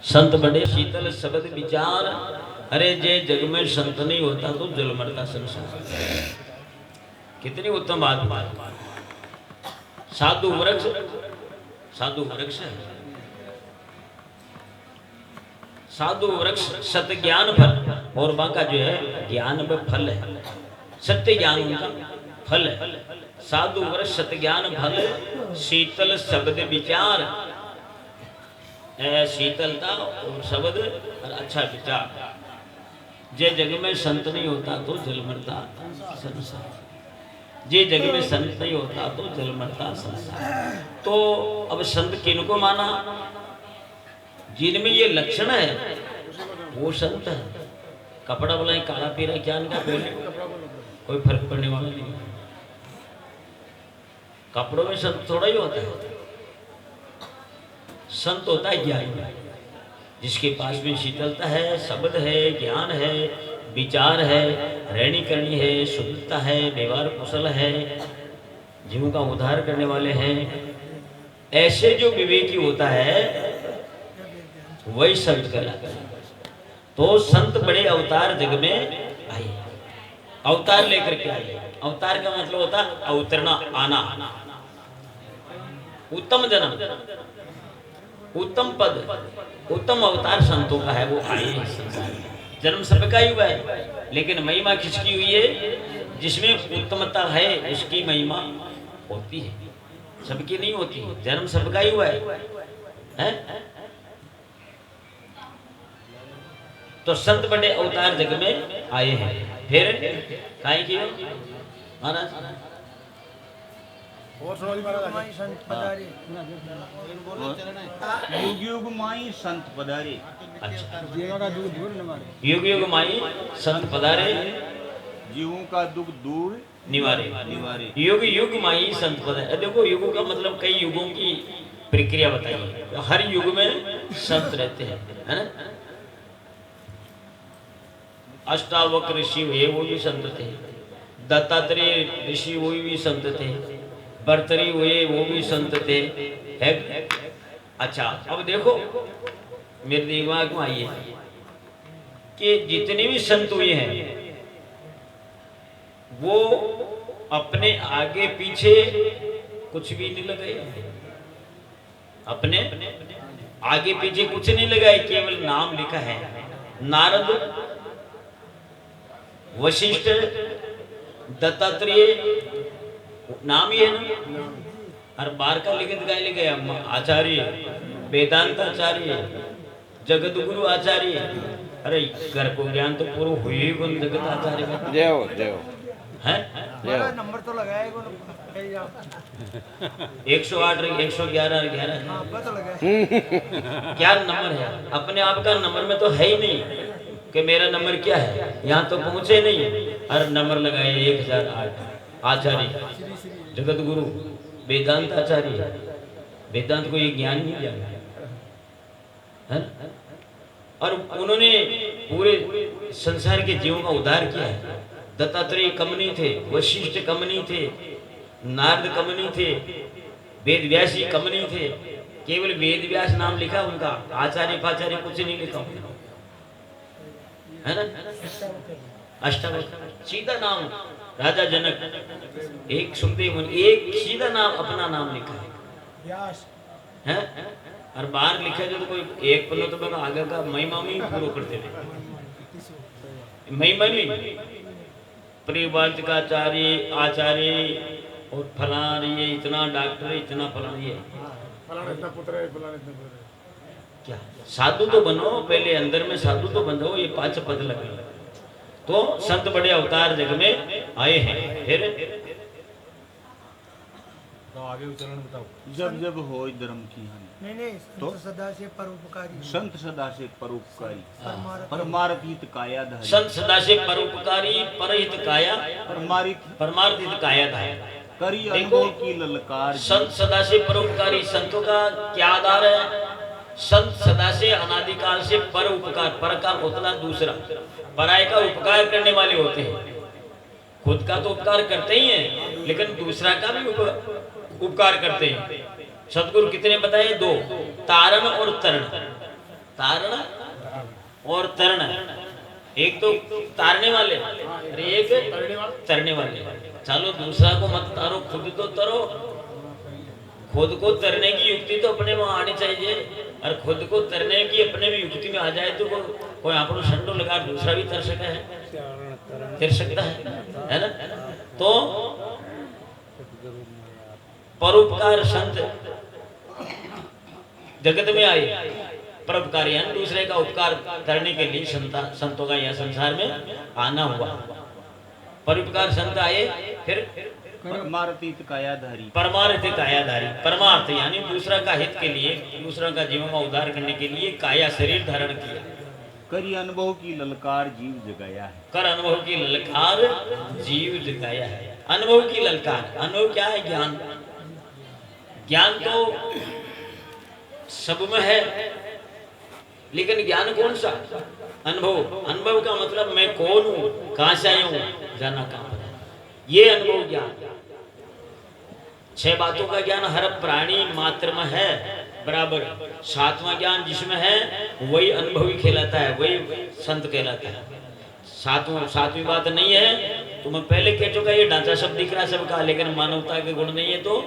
संत बड़े शीतल शब्द विचार। अरे जे जग में संत नहीं होता तो जल मरता संसार। कितनी उत्तम बात। साधु वृक्ष, साधु वृक्ष है, साधु वृक्ष सत्य ज्ञान फल, और बाका जो है ज्ञान में फल है, सत्य ज्ञान उनका फल है। साधु वृक्ष सत्य ज्ञान फल, शीतल शब्द विचार, शीतलता और शब्द और अच्छा विचार। जे जग में संत नहीं होता तो जल मरता संसार, जे जग में संत नहीं होता तो जल मरता संसार। तो अब संत किनको माना? जिनमें ये लक्षण है वो संत है। कपड़ा बोला काला पीरा क्या इनका पहले कोई फर्क पड़ने वाला नहीं है। कपड़ों में संत थोड़ा ही होता है। संत होता है ज्ञानी, जिसके पास में शीतलता है, शब्द है, ज्ञान है, विचार है, रहनी करनी है, शुद्धता है, व्यवहार कुशल है, जीवों का उद्धार करने वाले हैं। ऐसे जो विवेकी होता है वही संत कहलाता है। तो संत बड़े अवतार जग में आए, अवतार लेकर के आए। अवतार का मतलब होता अवतरना, आना, उत्तम जन्म, उत्तम पद, उत्तम अवतार संतों का है, वो आए हैं संसार में। जन्म सबका ही हुआ है, लेकिन महिमा किसकी हुई है? जिसमें उत्तमता है उसकी महिमा होती है, सबकी नहीं होती। जन्म सबका ही हुआ है? तो संत बड़े अवतार जग में आए हैं। फिर काहे की महाराज युग युग माई संत पधारे। अच्छा, युग युग माई संत पधारे, जीवों का दुख दूर निवारे। निवारे। युग युग माई संत पधारे। देखो युगों का मतलब कई युगों की प्रक्रिया बताइए। हर युग में संत रहते हैं, है ना? अष्टावक ऋषि हुए वो भी संत थे, दत्तात्रेय ऋषि वो भी संत थे, भर्तरी हुए वो भी संत थे, है? अच्छा, अब देखो मेरे दिमाग में आई है कि जितने भी संत हुए हैं वो अपने आगे पीछे कुछ भी नहीं लगाए, अपने आगे पीछे कुछ नहीं लगाए, केवल नाम लिखा है। नारद, वशिष्ठ, दत्तात्रेय, नाम ही है ना। हर बार का लिखित गाय लिखे आचार्य, वेदांत आचार्य, जगत गुरु आचार्य। अरे घर को ज्ञान तो पूरा हुई कौन जगत आचार्य का? जय हो, जय हो। हैं? नंबर तो लगाया 108, 111, 11 क्या नंबर है? अपने आप का नंबर में तो है ही नहीं कि मेरा नंबर क्या है, यहाँ तो पहुंचे नहीं। हर नंबर लगाए 1008। आचार्य, जगत गुरु, वेदांत आचार्य। वेदांत को ये ज्ञान नहीं दिया है? और उन्होंने पूरे संसार के जीवों का उद्धार किया है। दत्तात्रेय कम नहीं थे, वशिष्ठ कम नहीं थे, नारद कम नहीं थे, वेद व्यास जी कम नहीं थे। केवल वेद व्यास नाम लिखा उनका, आचार्य फाचार्य कुछ नहीं लिखा उन्होंने, है ना? अष्टावक्र, सीधा नाम राजा जनक, एक सुखदेव, एक सीधा नाम, अपना नाम लिखा है। और बाहर लिखा जो तो कोई एक पन्ना तो बगा आगे का महिमा में ही पूरा करते थे। महिमा नहीं, परिवार का आचार्य और फलान, ये इतना डॉक्टर, इतना फलान, ये क्या साधु तो बनो, पहले अंदर में साधु तो बनो, ये 5 पद लगे। तो संत बड़े अवतार जग में आए हैं। फिर तो आगे उच्चारण बताओ। जब जब हो धर्म की हानि, नहीं तो सदा से परोपकारी, संत सदा से परोपकारी, परमार्थ हित काया धारी। संत सदा से परोपकारी, परहित काया, परमार्थ हित काया धारी। करी अनुभव की ललकार। संत सदा से परोपकारी, संतों का क्या आधार है? संत सदा से अनादिकाल से पर उपकार, पर का होता दूसरा, पराय का उपकार करने वाले होते हैं। खुद का तो उपकार करते ही हैं, लेकिन दूसरा का भी उपकार करते हैं। सदगुरु कितने बताए? 2, तारण और तरण। तारण और तरण। एक तो तारने वाले और एक तरने वाले। चलो दूसरा को मत तारो, खुद तो तरो। खुद को तरने की युक्ति तो अपने में आनी चाहिए, और खुद को तरने की अपने भी युक्ति में आ जाए तो कोई आप संडो लगा दूसरा भी तर सकता है, तर सकता है ना। तो परोपकार संत जगत में आए, परोपकार यानी दूसरे का उपकार करने के लिए संतों का यह संसार में आना हुआ। परोपकार संत आए, फिर परमार्थित कायाधारी। परमार्थ कायाधारी, परमार्थ यानी दूसरा का हित के लिए, दूसरा का जीवन का उद्धार करने के लिए काया शरीर धारण किया। करी अनुभव की ललकार जीव जगाया है। कर अनुभव की ललकार जीव जगाया है। अनुभव की ललकार, अनुभव क्या है? ज्ञान। ज्ञान तो सब में है, लेकिन ज्ञान कौन सा? अनुभव। अनुभव का मतलब मैं कौन हूं, कहां से आया हूं, जाना कहां पर है, ये अनुभव ज्ञान। 6 बातों का ज्ञान हर प्राणी मात्र में है बराबर। 7वां ज्ञान जिसमें है वही अनुभवी कहलाता है, वही संत कहलाता है। 7वीं बात नहीं है तो मैं पहले कह चुका, ये ढांचा सब दिख रहा है सबका, लेकिन मानवता के गुण नहीं है तो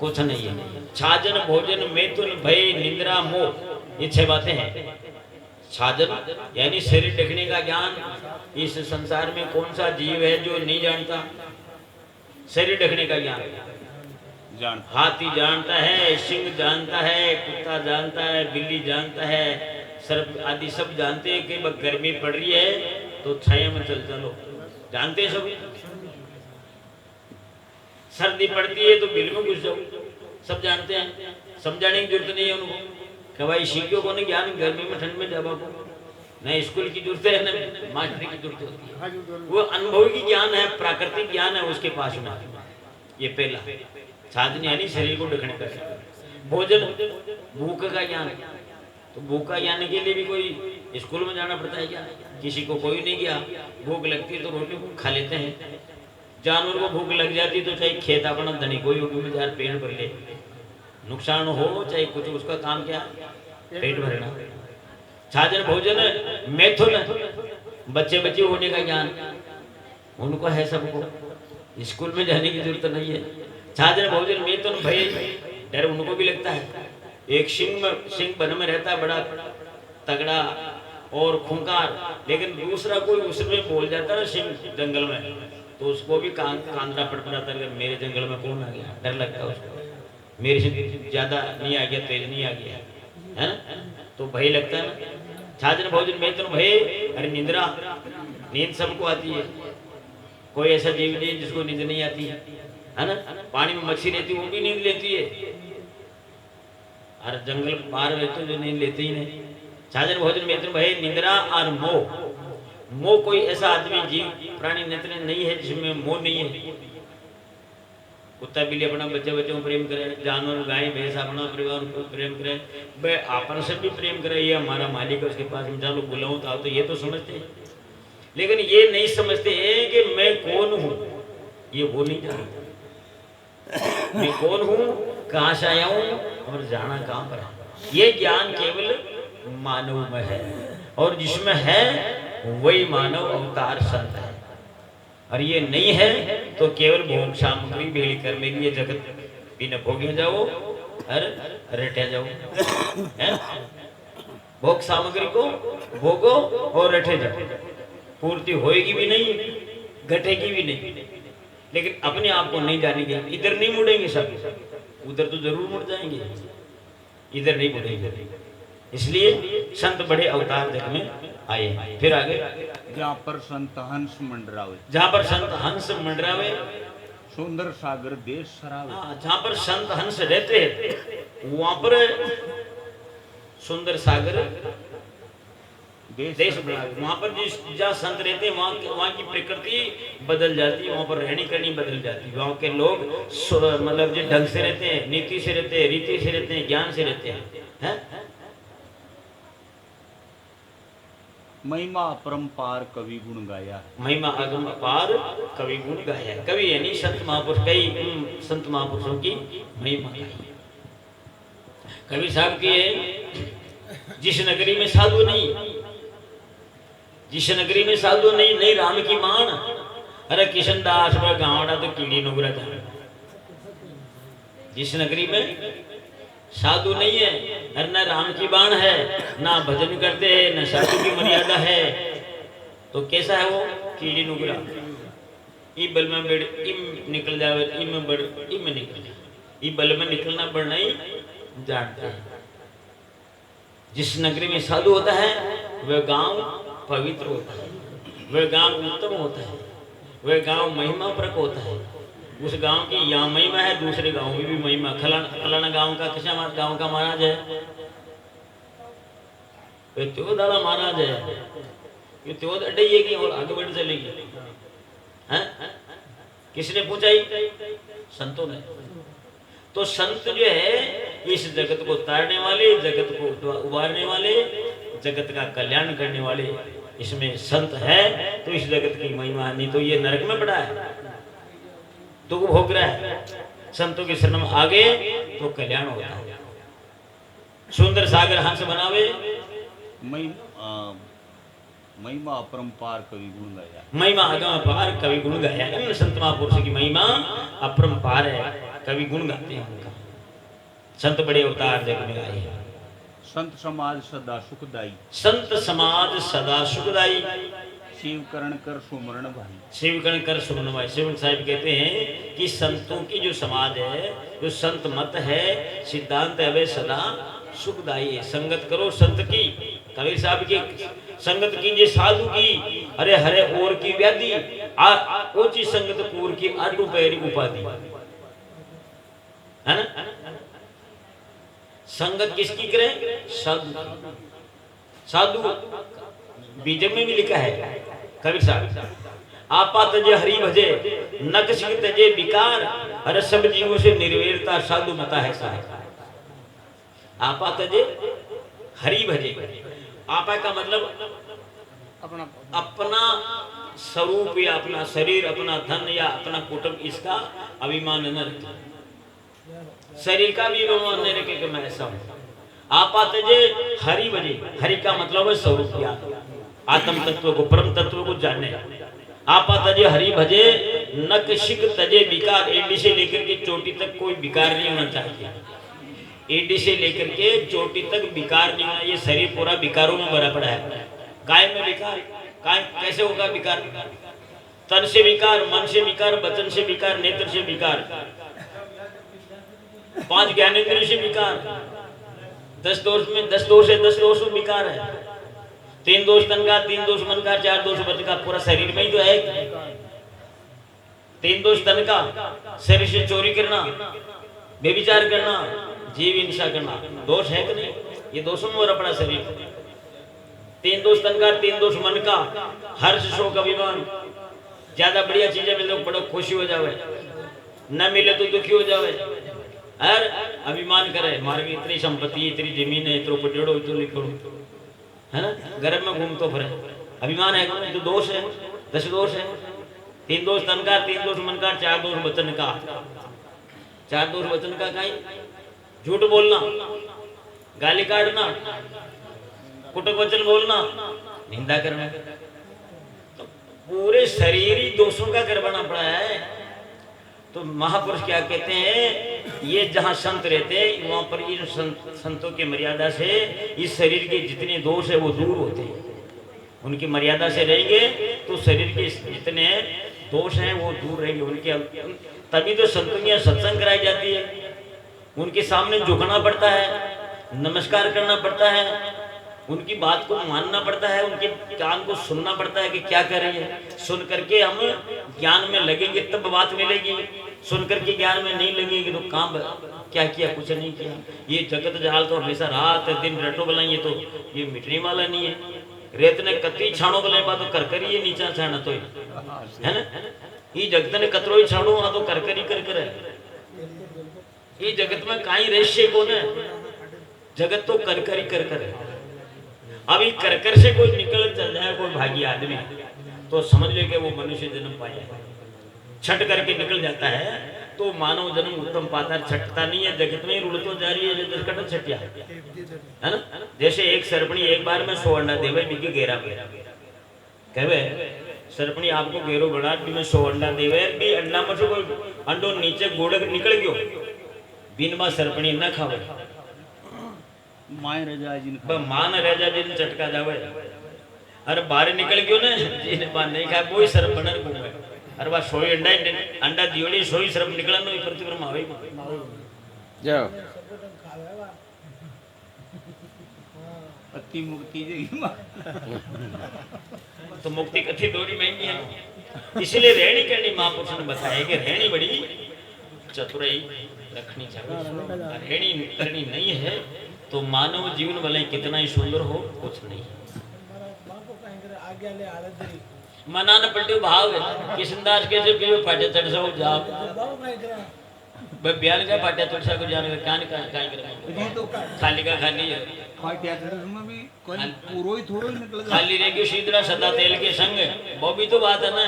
कुछ नहीं है। छाजन भोजन मैथुन भय निद्रा मोह, ये 6 बातें हैं। छाजन यानी शरीर देखने का ज्ञान। इस संसार में कौन सा जीव है जो नहीं जानता शरीर देखने का ज्ञान? हाथी जानता है, सिंह जानता है, कुत्ता जानता है, बिल्ली जानता है, सर्प आदि सब जानते हैं कि गर्मी पड़ रही है तो छाया में चल चलो, जानते हैं सब। सर्दी पड़ती है तो बिल में घुस जाओ, सब जानते हैं। समझाने की जरूरत नहीं है उनको कि भाई सीखियो को नहीं ज्ञान, गर्मी में ठंड में जाबा को न स्कूल की जरूरत है न मास्टरी की जरूरत होती है। वो अनुभवी ज्ञान है, प्राकृतिक ज्ञान है उसके पास में। ये पहला साधन यानी शरीर को ढकने का। भोजन भूख का ज्ञान। तो भूख का ज्ञान के लिए भी कोई स्कूल में जाना पड़ता है क्या? किसी को कोई नहीं गया, भूख लगती है तो रोटी खा लेते हैं। जानवर को भूख लग जाती तो चाहे खेत अपना धनी कोई पेड़ भर ले, नुकसान हो चाहे कुछ, उसका काम क्या? पेट भरना। छाजन भोजन मैथुन, बच्चे बच्चे होने का ज्ञान उनको है सबको, स्कूल में जाने की जरूरत नहीं है। छाजन भोजन मैथुन भय, डर उनको भी लगता है। एक सिंह वन में रहता है बड़ा तगड़ा और खूंखार, लेकिन दूसरा कोई उसमें बोल जाता है ना सिंह जंगल में, तो उसको भी कांदना पड़ता है, मेरे जंगल में कौन आ गया, डर लगता है उसको, मेरे से ज्यादा नहीं आ गया, तेज नहीं आ गया, है ना, तो भय लगता है। छाजन भोजन मैथुन भय, अरे निंद्रा, नींद सबको आती है, कोई ऐसा जीव नहीं जिसको नींद नहीं आती है ना। पानी में मच्छी रहती है वो भी नींद लेती है, और जंगल पार रहते जो नींद लेते ही नहीं। छाजन भोजन मैथुन भय निंद्रा और मोह। मोह कोई ऐसा आदमी जीव प्राणी नेत्र नहीं है जिसमें मोह नहीं है। कुत्ता बिल्ली अपना बच्चे बच्चों को प्रेम करे, जानवर गाय भैंस अपना परिवार को प्रेम करे, वे आपन से भी प्रेम करे, ये हमारा मालिक है, उसके पास में चलो बुलाऊं तो ये तो समझते हैं, लेकिन ये नहीं समझते हैं कि मैं कौन हूँ। ये वो नहीं जानते मैं कौन हूँ, कहाँ से आया हूँ और जाना कहाँ पर है। ये ज्ञान केवल मानव में है, और जिसमें है वही मानव अवतार संत है। और ये नहीं है तो केवल भोग सामग्री भेड़ कर लेंगे, ये जगत बिना भोगे जाओ और रटे जाओ, है? भोग सामग्री को भोगो और रटे जाओ, पूर्ति होएगी भी नहीं, घटेगी भी नहीं, लेकिन अपने आप को नहीं जानेंगे। इधर नहीं मुड़ेंगे सब, उधर तो जरूर मुड़ जाएंगे, इधर नहीं मुड़ेंगे। इसलिए संत बड़े अवतार जग में आए। फिर आगे, जहाँ पर संत हंस मंडरावे, जहाँ पर संत हंस मंडरावे, सुंदर सागर देश सरावे। जहाँ पर संत हंस रहते हैं वहां पर सुंदर सागर देश बनावे। वहां पर जिस जहाँ संत रहते हैं वहाँ की प्रकृति बदल जाती है, वहाँ पर रहनी करनी बदल जाती है। वहाँ के लोग मतलब जो ढंग से रहते हैं, नीति से रहते हैं, रीति से रहते हैं, ज्ञान से रहते हैं। महिमा अपरंपार कवि गुण गाया, महिमा अगम अपार कवि गुण गाया। कवि यानी संत महापुरुष, कई संत महापुरुषों की महिमा गाई। कवि साहब की है, जिस नगरी में साधु नहीं, जिस नगरी में साधु नहीं, नहीं राम की मान, अरे किशन दास पर गावड़ा तो कीड़ी नुगरा जाए। जिस नगरी में साधु नहीं है, अरे ना राम की बाण है, ना भजन करते हैं, ना साधु की मर्यादा है, तो कैसा है वो? कीड़ी नुगरा। ई बल में बेड़ इम निकल जावे, इम बड़ इम निकल जाए, ई बल में निकलना बढ़ना ही जानते हैं। जिस नगरी में साधु होता है वह गांव पवित्र होता है, वह गांव उत्तम होता है, वह गांव महिमा प्रक होता है। उस गांव की यहाँ महिमा है, दूसरे गांव में भी महिमा। फलाना गांव का किसा गांव का महाराज है, त्योदाला महाराज है, ये त्योद अड्डेगी और आगे बढ़ चलेगी। किसने पूछा? संतों ने। तो संत जो है इस जगत को तारने वाले, जगत को उबारने वाले, जगत का कल्याण करने वाले, इसमें संत है तो इस जगत की महिमा। नहीं तो ये नरक में पड़ा है, तो वो भोग रहा है। संतों के शरण में आगे तो कल्याण होता है। सुंदर सागर हंस बनावे, महिमा अपरंपार कवि गुण गाया, महिमा अगम पार कवि गुण गाया। इन संत महापुरुष की महिमा अपरंपार है, कवि गुण गाते हैं उनका। संत बड़े अवतार जग में आए हैं। संत समाज सदा सुखदाई, संत समाज सदा सुखदाई, शिव करण कर सुमरण भाई, शिव करण कर सुमरण भाई। शिव साहिब कहते हैं कि संतों की जो समाज है, जो संत मत है, सिद्धांत है, वे सदा सुखदाई है। संगत करो संत की, कबीर साहब की संगत कीजिए साधु की, अरे हरे और की व्याधि, ओची संगत पूर की आटू पैरी उपाधि, है ना? संगत किसकी करें? साधु। साधु बीजक में भी लिखा है कबीर साहब, आपा तजे हरि भजे, नक सिंह तजे विकार, अरे सब जीवों से निर्वेरता साधु मता है साहब। आपा तजे हरि भजे, आपा का मतलब अपना स्वरूप या अपना शरीर, अपना धन या अपना कुटुंब, इसका अभिमान न रखे, शरीर का भी अभिमान न रखे कि मैं ऐसा हूं। आपा तजे हरि भजे, हरि का मतलब है स्वरूप या आत्म तत्व को, परम तत्व को जाने। आपा तजे हरि भजे, नक शिक तजे विकार, एडी से लेकर के चोटी तक कोई विकार नहीं होना चाहिए। एडी से लेकर के चोटी तक विकार नहीं होना। ये शरीर पूरा विकारों में भरा पड़ा है। काय में विकार, काय कैसे होगा विकार? तन से विकार, मन से विकार, वचन से विकार, नेत्र से विकार, 5 ज्ञानेंद्रिय से विकार, 10 दोष में 10 दोष है, 10 दोष विकार है। 3 दोष तन का, 3 दोष मन का, 4 दोष वचन का, पूरा शरीर में ही तो है। 3 दोष तन का, शरीर से चोरी करना, व्यभिचार करना, जीव हिंसा करना, दोष है कि नहीं? ये दोषों में भरा पड़ा शरीर। 3 दोष तन का, 3 दोष मन का, हर्ष शोक अभिमान, ज्यादा बढ़िया चीजें मिले तो बड़ा खुशी हो जावे, न मिले तो दुखी हो जावे, हर अभिमान करे, मार्ग इतनी संपत्ति, इतनी जमीन है, इतना पटेड़ो, इतना लिखो, है ना? घर में घूम तो फिरे, अभिमान है तो दोष है, 10 दोष है। 3 दोष तन का, 3 दोष मन का, 4 दोष वचन का। 4 दोष वचन का कहीं झूठ बोलना, गाली काटना, कुटक वचन बोलना, निंदा करना, तो पूरे शरीर ही दोषों का घर बना पड़ा है। तो महापुरुष क्या कहते हैं, ये जहाँ संत रहते हैं वहां पर इन संतों की मर्यादा से इस शरीर के जितने दोष है वो दूर होते हैं। उनकी मर्यादा से रहेंगे तो शरीर के जितने दोष हैं वो दूर रहेंगे उनके। तभी तो संतों की सत्संग कराई जाती है, उनके सामने झुकना पड़ता है, नमस्कार करना पड़ता है, उनकी बात को मानना पड़ता है, उनके ज्ञान को सुनना पड़ता है कि क्या कर रही है। सुन करके हम ज्ञान में लगेंगे तब बात मिलेगी, सुन करके ज्ञान में नहीं लगेंगे तो काम क्या किया, कुछ नहीं किया। ये जगत जाल तो हमेशा रात दिन रटो बनाइए तो ये मिटने वाला नहीं है। रेत ने कतरी छाणो बोले तो कर ये नीचा छाना तो है ना, ये जगत ने कतरो ही छाणो तो कर कर है। ये जगत में कहीं रहस्य कौन है, जगत तो कर है। अभी कर से कोई निकल चल जाए कोई भागी आदमी तो समझ ले कि वो मनुष्य जन्म पाया, छट करके निकल जाता है तो मानव जन्म उत्तम पाता छटता नहीं है, जगत में रुल तो जा रही है जो छटिया है ना। जैसे एक सरपणी एक बार में 100 अंडा देवे बिके घेरा कहवे सरपणी आपको घेरो बना भी में 100 अंडा देवे भी अंडा में से कोई अंडो नीचे गोड़क निकल गयो बिन बा सरपणी न खावे माय रजा जिन मान राजा जिन चटका जावे अरे बाहर निकल गयो ने जिन बा नहीं खा कोई शर्म बनर घूमे अरे बा 100 अंडा दियोड़ी 100 शर्म निकलन नो प्रतिक्रम आवे जाओ अति मुक्ति तो मुक्ति कथी थोड़ी महंगी है। इसलिए रहनी कहनी महापुरुष ने बताया कि रहनी बड़ी चतुराई रखनी चाहिए। रहनी करनी नहीं है तो मानव जीवन भले कितना ही सुंदर हो कुछ नहीं। मना न पलटे भाव किशनदास के जो फाटे चढ़ सो जाओ बयान का फाटे चढ़ सको जाने का कान का काई करे तो खाली का खाली है फाटे चढ़ में भी कोई पूरो ही थोड़ो ही निकल खाली रह गयो सीधरा सदा तेल के संग वो भी तो बात है ना।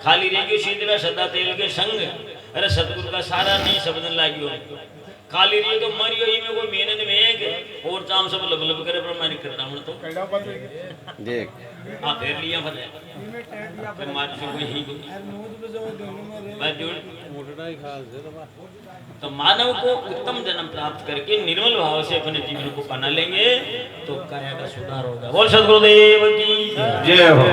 खाली रह गयो सीधरा सदा तेल के संग अरे सतगुरु का सारा नहीं समझने लागियो खाली रही तो मरियो ही में कोई मेहनत में एक और चाम सब लब लब करे पर मैं करता हूं तो देख हां फेर लिया फले फिर मार से कोई ही मैं जोड़ तो मानव को उत्तम जन्म प्राप्त करके निर्मल भाव से अपने जीवन को बना लेंगे तो काया का सुधार होगा। बोल सद्गुरुदेव की जय हो।